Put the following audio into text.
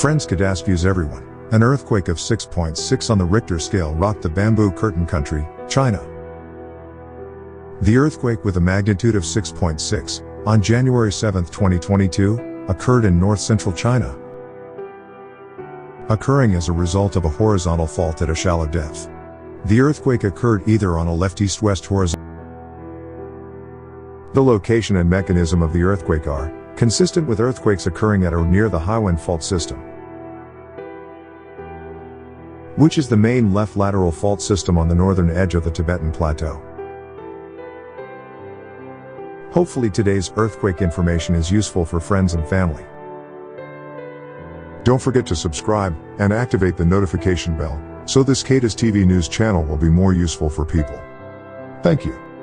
Friends, cadas views everyone. An earthquake of 6.6 on the Richter scale rocked the Bamboo Curtain country, China. The earthquake with a magnitude of 6.6, on January 7, 2022, occurred in north-central China, occurring as a result of a horizontal fault at a shallow depth. The earthquake occurred either on a left-east-west horizontal. The location and mechanism of the earthquake are consistent with earthquakes occurring at or near the Highwind fault system, which is the main left lateral fault system on the northern edge of the Tibetan Plateau. Hopefully today's earthquake information is useful for friends and family. Don't forget to subscribe and activate the notification bell so this cadas TV news channel will be more useful for people. Thank you.